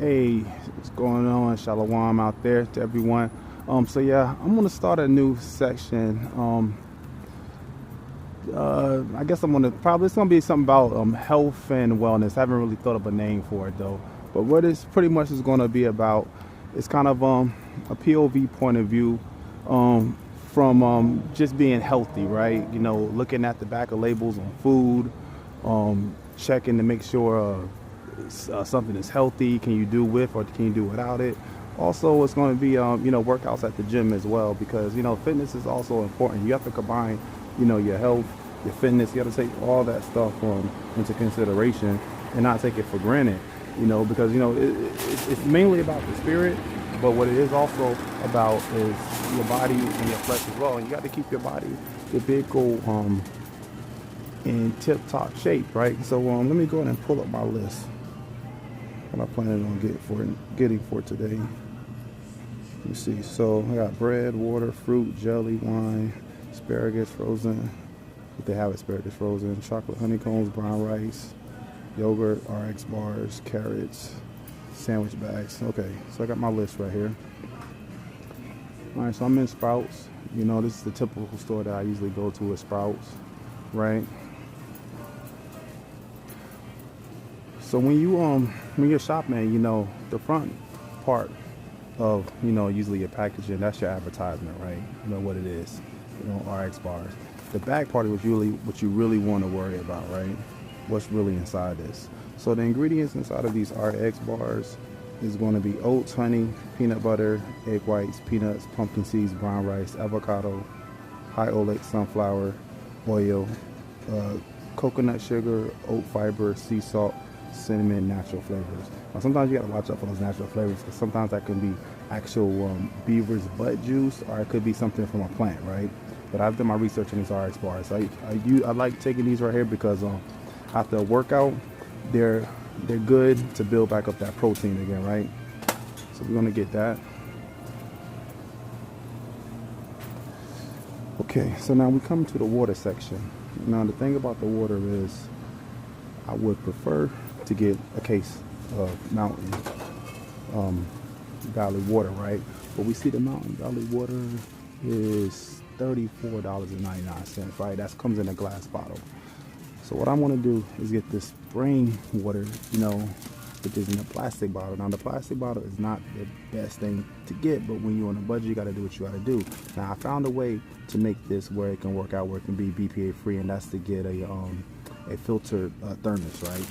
Hey, what's going on? Shalom out there to everyone. So yeah, I'm gonna start a new section. I guess it's gonna be something about health and wellness. I haven't really thought of a name for it though. But what it's pretty much is gonna be about is kind of a POV point of view from just being healthy, right? You know, looking at the back of labels on food, checking to make sure something is healthy. Can you do with or can you do without it? Also, it's going to be workouts at the gym as well, because fitness is also important. You have to combine your health, your fitness. You have to take all that stuff into consideration and not take it for granted. Because it's mainly about the spirit, but what it is also about is your body and your flesh as well. And you got to keep your body, your vehicle, in tip-top shape, right? So let me go ahead and pull up my list. What I'm planning on getting for today. Let me see. So I got bread, water, fruit, jelly, wine, asparagus frozen. If they have asparagus frozen, chocolate honeycombs, brown rice, yogurt, RX bars, carrots, sandwich bags. Okay, so I got my list right here. All right, so I'm in Sprouts. This is the typical store that I usually go to, is Sprouts, right? So when you're shopping, the front part of usually your packaging, that's your advertisement, right? You know what it is, RX bars. The back part is what you really want to worry about, right? What's really inside this. So the ingredients inside of these RX bars is going to be oats, honey, peanut butter, egg whites, peanuts, pumpkin seeds, brown rice, avocado, high oleic sunflower oil, coconut sugar, oat fiber, sea salt, cinnamon, natural flavors. Now sometimes you got to watch out for those natural flavors, because sometimes that can be actual beaver's butt juice, or it could be something from a plant, right? But I've done my research on these RX bars. I like taking these right here because after a workout, they're good to build back up that protein again, right? So we're gonna get that. Okay, so now we come to the water section. Now the thing about the water is, I would prefer to get a case of Mountain Valley water, right? But we see the Mountain Valley water is $34.99, right? That comes in a glass bottle. So what I want to do is get this spring water, which is in a plastic bottle. Now the plastic bottle is not the best thing to get, but when you're on a budget, you got to do what you got to do. Now I found a way to make this where it can work out, where it can be BPA free, and that's to get a filtered thermos, right?